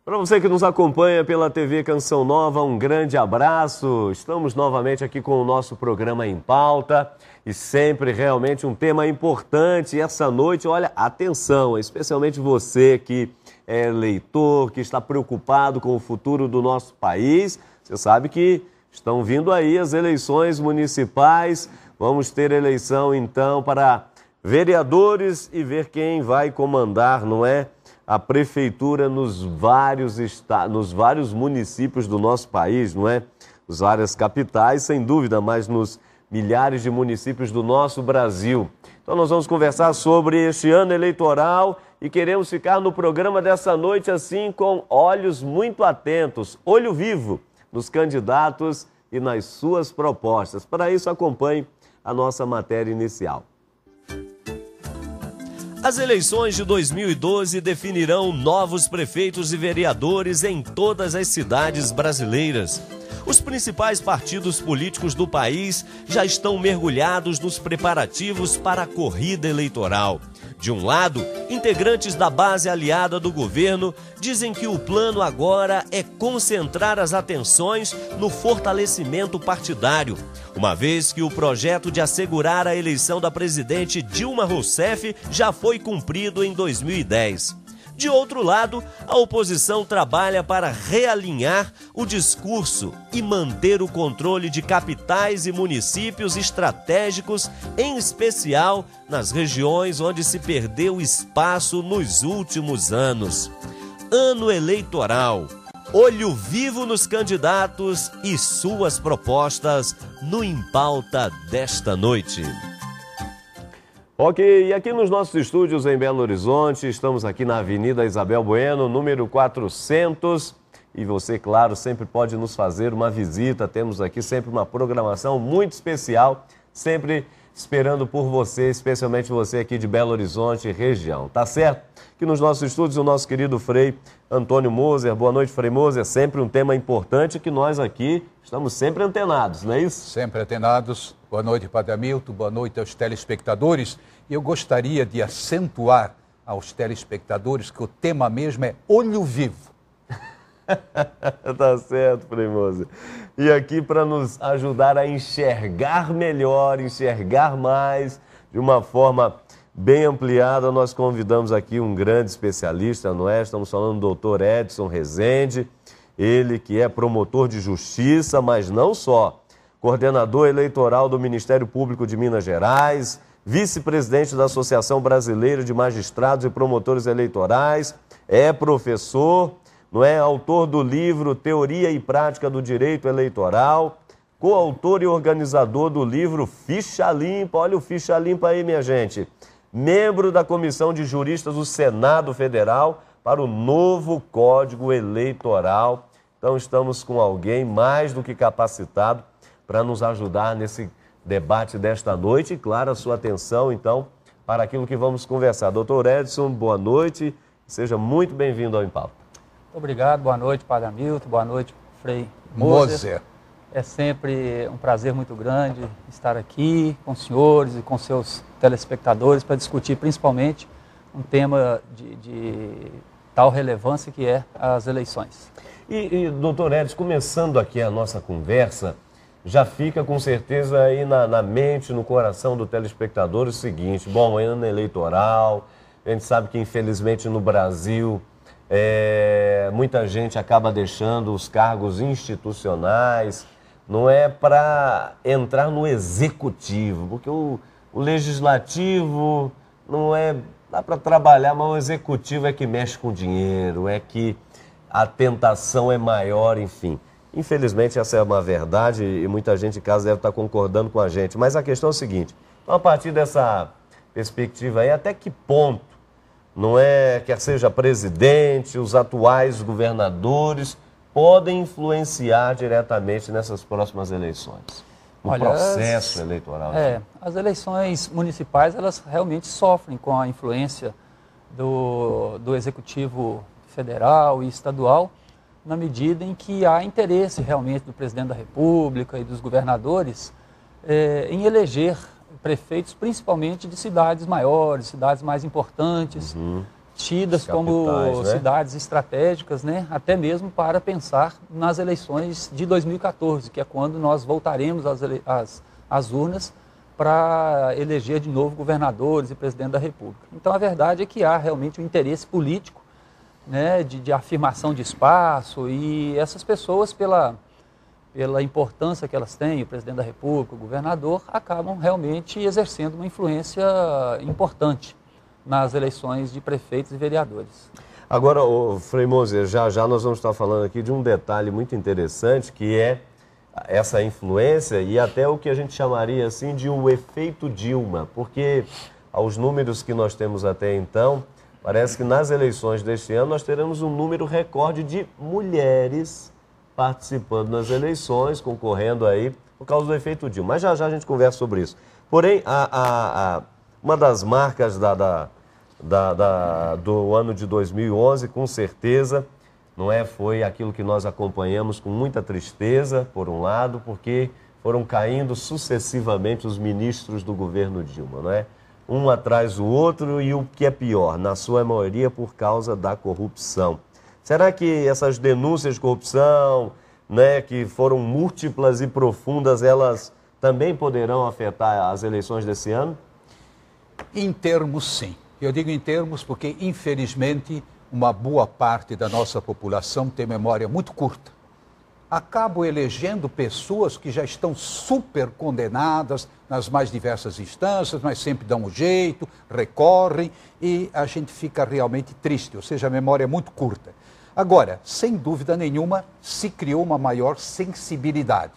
Para você que nos acompanha pela TV Canção Nova, um grande abraço. Estamos novamente aqui com o nosso programa Em Pauta e sempre realmente um tema importante. E essa noite, olha, atenção, especialmente você que é eleitor, que está preocupado com o futuro do nosso país. Você sabe que estão vindo aí as eleições municipais. Vamos ter eleição então para vereadores e ver quem vai comandar, não é? A prefeitura nos vários municípios do nosso país, não é? As várias capitais, sem dúvida, mas nos milhares de municípios do nosso Brasil. Então nós vamos conversar sobre este ano eleitoral e queremos ficar no programa dessa noite assim com olhos muito atentos, olho vivo nos candidatos e nas suas propostas. Para isso, acompanhe a nossa matéria inicial. As eleições de 2012 definirão novos prefeitos e vereadores em todas as cidades brasileiras. Os principais partidos políticos do país já estão mergulhados nos preparativos para a corrida eleitoral. De um lado, integrantes da base aliada do governo dizem que o plano agora é concentrar as atenções no fortalecimento partidário, uma vez que o projeto de assegurar a eleição da presidente Dilma Rousseff já foi cumprido em 2010. De outro lado, a oposição trabalha para realinhar o discurso e manter o controle de capitais e municípios estratégicos, em especial nas regiões onde se perdeu espaço nos últimos anos. Ano eleitoral. Olho vivo nos candidatos e suas propostas no Em Pauta desta noite. Ok, e aqui nos nossos estúdios em Belo Horizonte, estamos aqui na Avenida Isabel Bueno, número 400. E você, claro, sempre pode nos fazer uma visita. Temos aqui sempre uma programação muito especial, sempre esperando por você, especialmente você aqui de Belo Horizonte e região, tá certo? Aqui nos nossos estúdios, o nosso querido Frei Antônio Moser. Boa noite, Frei Moser. Sempre um tema importante que nós aqui estamos sempre antenados, não é isso? Sempre antenados. Boa noite, Padre Hamilton. Boa noite aos telespectadores. E eu gostaria de acentuar aos telespectadores que o tema mesmo é olho vivo. Tá certo, Frei Moser. E aqui para nos ajudar a enxergar melhor, enxergar mais, de uma forma bem ampliada, nós convidamos aqui um grande especialista, não é? Estamos falando do Dr. Edson Rezende, ele que é promotor de justiça, mas não só, coordenador eleitoral do Ministério Público de Minas Gerais, vice-presidente da Associação Brasileira de Magistrados e Promotores Eleitorais, é professor, não é? Autor do livro Teoria e Prática do Direito Eleitoral, coautor e organizador do livro Ficha Limpa. Olha o Ficha Limpa aí, minha gente. Membro da Comissão de Juristas do Senado Federal para o novo Código Eleitoral. Então estamos com alguém mais do que capacitado para nos ajudar nesse debate desta noite. E claro, a sua atenção, então, para aquilo que vamos conversar. Doutor Edson, boa noite. Seja muito bem-vindo ao Em Pauta. Obrigado, boa noite, Padre Hamilton, boa noite, Frei Moser. É sempre um prazer muito grande estar aqui com os senhores e com seus telespectadores para discutir principalmente um tema de tal relevância que é as eleições. E doutor Edson, começando aqui a nossa conversa, já fica com certeza aí na mente, no coração do telespectador o seguinte: bom, ano eleitoral, a gente sabe que infelizmente no Brasil muita gente acaba deixando os cargos institucionais, não é para entrar no executivo, porque o legislativo não é, dá para trabalhar, mas o executivo é que mexe com dinheiro, é que a tentação é maior, enfim. Infelizmente essa é uma verdade e muita gente em casa deve estar concordando com a gente, mas a questão é o seguinte: então, a partir dessa perspectiva aí, até que ponto, não é, quer seja presidente, os atuais governadores, podem influenciar diretamente nessas próximas eleições, no processo eleitoral? As eleições municipais, elas realmente sofrem com a influência do Executivo Federal e Estadual, na medida em que há interesse realmente do presidente da República e dos governadores em eleger prefeitos, principalmente de cidades maiores, cidades mais importantes, tidas como cidades estratégicas, né? Até mesmo para pensar nas eleições de 2014, que é quando nós voltaremos às urnas para eleger de novo governadores e presidente da República. Então a verdade é que há realmente um interesse político, né, de afirmação de espaço, e essas pessoas, pela importância que elas têm, o presidente da República, o governador, acabam realmente exercendo uma influência importante nas eleições de prefeitos e vereadores. Agora, Frei Moser, já nós vamos estar falando aqui de um detalhe muito interessante, que é essa influência e até o que a gente chamaria assim de o efeito Dilma, porque aos números que nós temos até então, parece que nas eleições deste ano nós teremos um número recorde de mulheres participando nas eleições, concorrendo aí por causa do efeito Dilma. Mas já a gente conversa sobre isso. Porém, uma das marcas do ano de 2011, com certeza, foi aquilo que nós acompanhamos com muita tristeza, por um lado, porque foram caindo sucessivamente os ministros do governo Dilma, não é? Um atrás do outro, e o que é pior, na sua maioria por causa da corrupção. Será que essas denúncias de corrupção, né, que foram múltiplas e profundas, elas também poderão afetar as eleições desse ano? Em termos, sim. Eu digo em termos porque, infelizmente, uma boa parte da nossa população tem memória muito curta. Acabo elegendo pessoas que já estão super condenadas nas mais diversas instâncias, mas sempre dão um jeito, recorrem, e a gente fica realmente triste, ou seja, a memória é muito curta. Agora, sem dúvida nenhuma, se criou uma maior sensibilidade,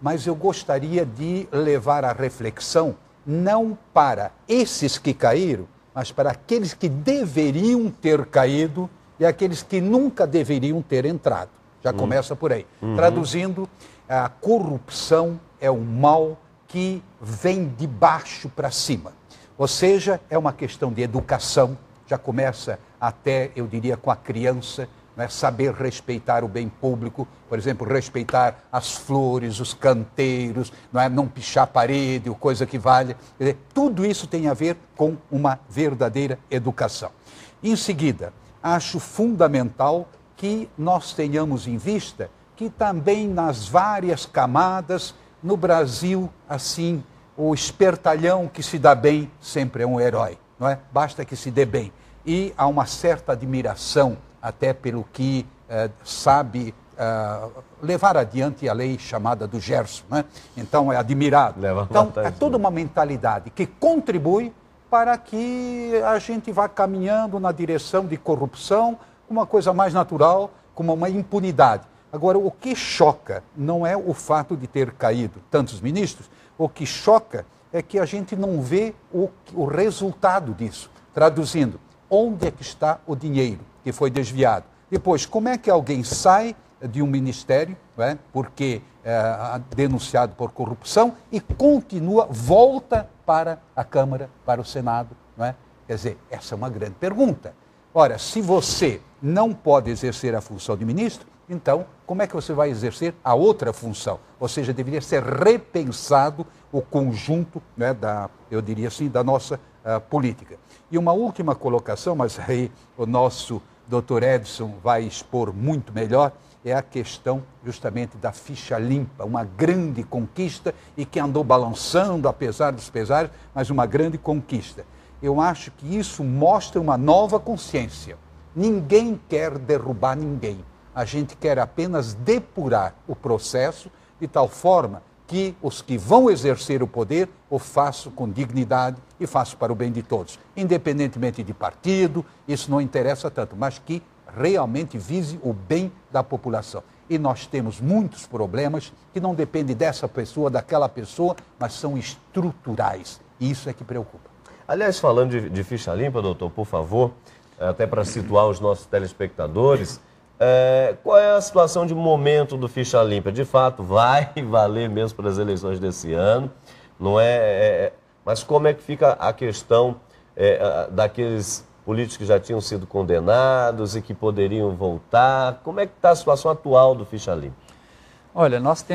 mas eu gostaria de levar a reflexão não para esses que caíram, mas para aqueles que deveriam ter caído e aqueles que nunca deveriam ter entrado. Já começa por aí. Traduzindo, a corrupção é um mal que vem de baixo para cima. Ou seja, é uma questão de educação, já começa até, eu diria, com a criança, né? Saber respeitar o bem público, por exemplo, respeitar as flores, os canteiros, não pichar a parede, coisa que vale. Quer dizer, tudo isso tem a ver com uma verdadeira educação. Em seguida, acho fundamental que nós tenhamos em vista que também nas várias camadas, no Brasil, assim, o espertalhão que se dá bem sempre é um herói, não é? Basta que se dê bem. E há uma certa admiração até pelo que sabe levar adiante a lei chamada do Gerson, né? Então é admirado. Então é toda uma mentalidade que contribui para que a gente vá caminhando na direção de corrupção, uma coisa mais natural, como uma impunidade. Agora, o que choca não é o fato de ter caído tantos ministros, o que choca é que a gente não vê o resultado disso. Traduzindo, onde é que está o dinheiro que foi desviado? Depois, como é que alguém sai de um ministério, porque denunciado por corrupção, e volta para a Câmara, para o Senado, não é? Quer dizer, essa é uma grande pergunta. Ora, se você não pode exercer a função de ministro, então como é que você vai exercer a outra função? Ou seja, deveria ser repensado o conjunto, né, eu diria assim, da nossa política. E uma última colocação, mas aí o nosso doutor Edson vai expor muito melhor, é a questão justamente da ficha limpa, uma grande conquista e que andou balançando, apesar dos pesares, mas uma grande conquista. Eu acho que isso mostra uma nova consciência. Ninguém quer derrubar ninguém. A gente quer apenas depurar o processo de tal forma que os que vão exercer o poder o façam com dignidade e façam para o bem de todos. Independentemente de partido, isso não interessa tanto, mas que realmente vise o bem da população. E nós temos muitos problemas que não dependem dessa pessoa, daquela pessoa, mas são estruturais. E isso é que preocupa. Aliás, falando de ficha limpa, doutor, por favor, até para situar os nossos telespectadores, qual é a situação de momento do ficha limpa? De fato, vai valer mesmo para as eleições desse ano, não é? Mas como é que fica a questão daqueles políticos que já tinham sido condenados e que poderiam voltar? Como é que está a situação atual do ficha limpa? Olha, nós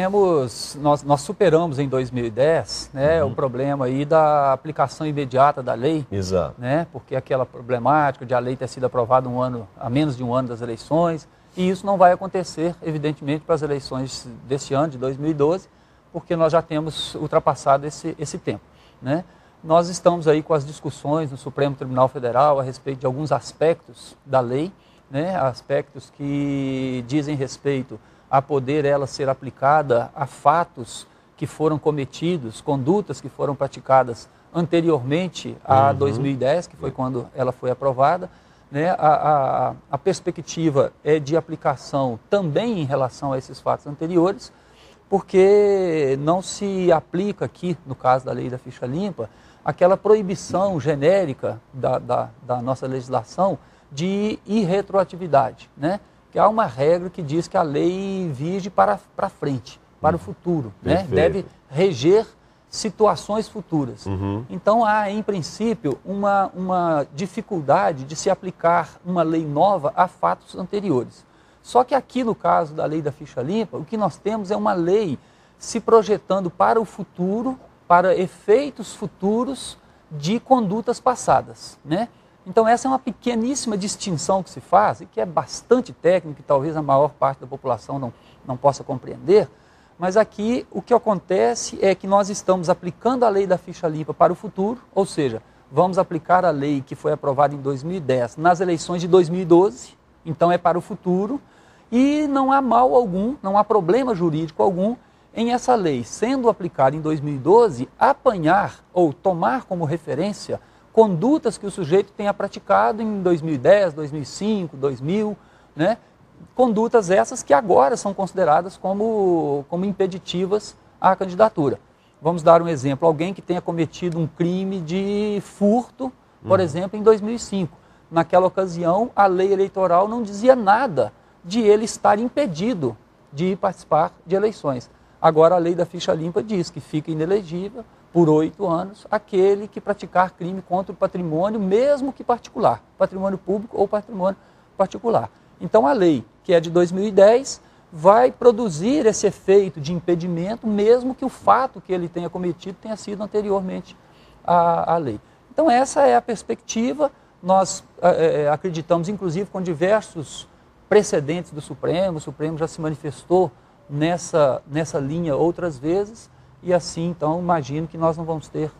superamos em 2010, né, o problema aí da aplicação imediata da lei. Exato. Né, porque aquela problemática de a lei ter sido aprovada a menos de um ano das eleições, e isso não vai acontecer, evidentemente, para as eleições deste ano, de 2012, porque nós já temos ultrapassado esse tempo. Né? Nós estamos aí com as discussões no Supremo Tribunal Federal a respeito de alguns aspectos da lei, né, aspectos que dizem respeito a poder ela ser aplicada a fatos que foram cometidos, condutas que foram praticadas anteriormente a 2010, que foi quando ela foi aprovada. Né? A perspectiva é de aplicação também em relação a esses fatos anteriores, porque não se aplica aqui, no caso da lei da ficha limpa, aquela proibição genérica da nossa legislação de irretroatividade, né? Que há uma regra que diz que a lei vige para frente, para o futuro, né? Deve reger situações futuras. Então há, em princípio, uma dificuldade de se aplicar uma lei nova a fatos anteriores. Só que aqui, no caso da lei da ficha limpa, o que nós temos é uma lei se projetando para o futuro, para efeitos futuros de condutas passadas, né? Então essa é uma pequeníssima distinção que se faz, e que é bastante técnica, e talvez a maior parte da população não possa compreender, mas aqui o que acontece é que nós estamos aplicando a lei da ficha limpa para o futuro, ou seja, vamos aplicar a lei que foi aprovada em 2010 nas eleições de 2012, então é para o futuro, e não há mal algum, não há problema jurídico algum em essa lei, sendo aplicada em 2012, apanhar ou tomar como referência condutas que o sujeito tenha praticado em 2010, 2005, 2000, né? Condutas essas que agora são consideradas como impeditivas à candidatura. Vamos dar um exemplo, alguém que tenha cometido um crime de furto, por exemplo, em 2005. Naquela ocasião, a lei eleitoral não dizia nada de ele estar impedido de participar de eleições. Agora a lei da ficha limpa diz que fica inelegível por 8 anos aquele que praticar crime contra o patrimônio, mesmo que particular, patrimônio público ou patrimônio particular. Então a lei, que é de 2010, vai produzir esse efeito de impedimento, mesmo que o fato que ele tenha cometido tenha sido anteriormente à lei. Então essa é a perspectiva. Nós acreditamos, inclusive, com diversos precedentes do Supremo. O Supremo já se manifestou nessa linha outras vezes, e assim, então, imagino que nós não vamos ter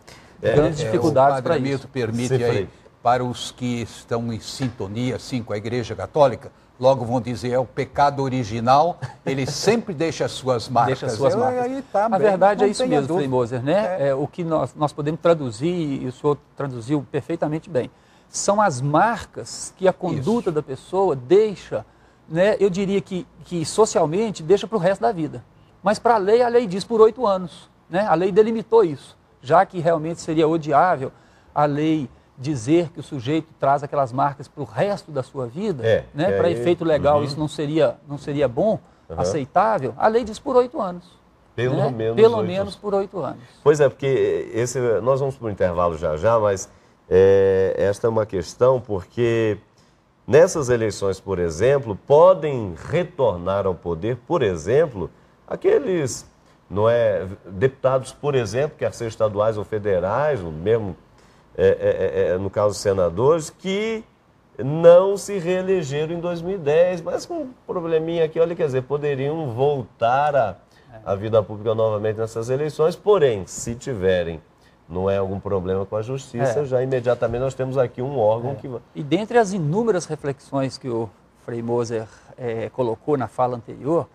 grandes dificuldades para isso. Permite aí, para os que estão em sintonia, assim, com a Igreja Católica, logo vão dizer, é o pecado original, ele sempre deixa as suas marcas. Deixa as suas marcas. Aí tá, a verdade é isso mesmo, Frei Moser, né? O que nós podemos traduzir, e o senhor traduziu perfeitamente bem, são as marcas que a conduta da pessoa deixa, né? Eu diria que socialmente deixa para o resto da vida. Mas para a lei diz por 8 anos. Né? A lei delimitou isso, já que realmente seria odiável a lei dizer que o sujeito traz aquelas marcas para o resto da sua vida, né? Para efeito legal isso não seria bom, aceitável. A lei diz por 8 anos. Pelo menos por 8 anos. Pois é, porque nós vamos para o intervalo já, mas esta é uma questão porque nessas eleições, por exemplo, podem retornar ao poder, por exemplo, aqueles deputados, por exemplo, quer ser estaduais ou federais, ou mesmo, no caso, senadores, que não se reelegeram em 2010, mas com um probleminha aqui, olha, quer dizer, poderiam voltar à vida pública novamente nessas eleições, porém, se tiverem, não é algum problema com a justiça, já imediatamente nós temos aqui um órgão que... E dentre as inúmeras reflexões que o Frei Moser colocou na fala anterior,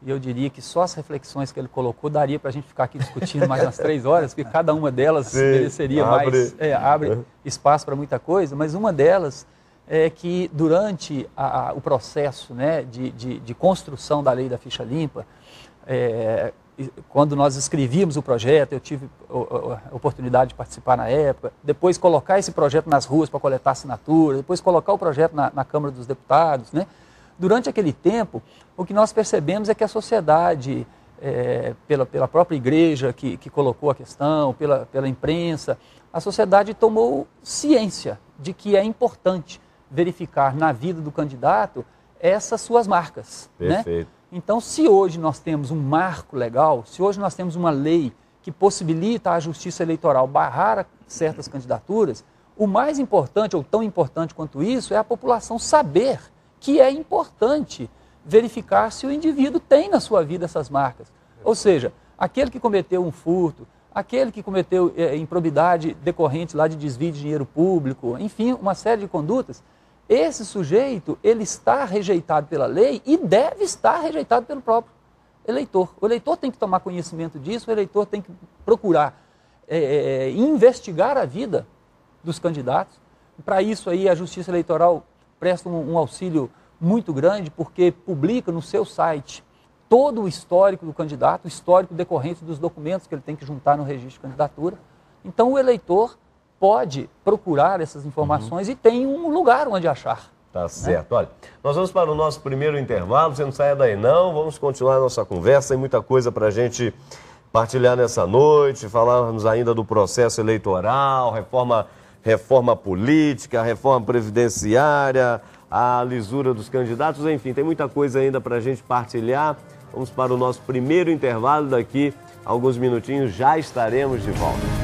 e eu diria que só as reflexões que ele colocou daria para a gente ficar aqui discutindo mais umas 3 horas, porque cada uma delas mereceria abre espaço para muita coisa, mas uma delas é que durante o processo, né, de construção da lei da ficha limpa, quando nós escrevíamos o projeto, eu tive a oportunidade de participar na época, depois colocar esse projeto nas ruas para coletar assinatura, depois colocar o projeto na Câmara dos Deputados, né? Durante aquele tempo, o que nós percebemos é que a sociedade, pela própria igreja que colocou a questão, pela imprensa, a sociedade tomou ciência de que é importante verificar na vida do candidato essas suas marcas. Perfeito. Né? Então, se hoje nós temos um marco legal, se hoje nós temos uma lei que possibilita à Justiça Eleitoral barrar certas candidaturas, o mais importante, ou tão importante quanto isso, é a população saber que é importante verificar se o indivíduo tem na sua vida essas marcas. Ou seja, aquele que cometeu um furto, aquele que cometeu improbidade decorrente lá de desvio de dinheiro público, enfim, uma série de condutas, esse sujeito, ele está rejeitado pela lei e deve estar rejeitado pelo próprio eleitor. O eleitor tem que tomar conhecimento disso, o eleitor tem que procurar investigar a vida dos candidatos. Para isso aí a Justiça Eleitoral presta um auxílio muito grande, porque publica no seu site todo o histórico do candidato, o histórico decorrente dos documentos que ele tem que juntar no registro de candidatura. Então o eleitor pode procurar essas informações e tem um lugar onde achar. Tá certo. Olha, nós vamos para o nosso primeiro intervalo, você não saia daí não, vamos continuar a nossa conversa, tem muita coisa para a gente partilhar nessa noite, falarmos ainda do processo eleitoral, reforma política, reforma previdenciária, a lisura dos candidatos, enfim, tem muita coisa ainda para a gente partilhar. Vamos para o nosso primeiro intervalo, daqui a alguns minutinhos já estaremos de volta.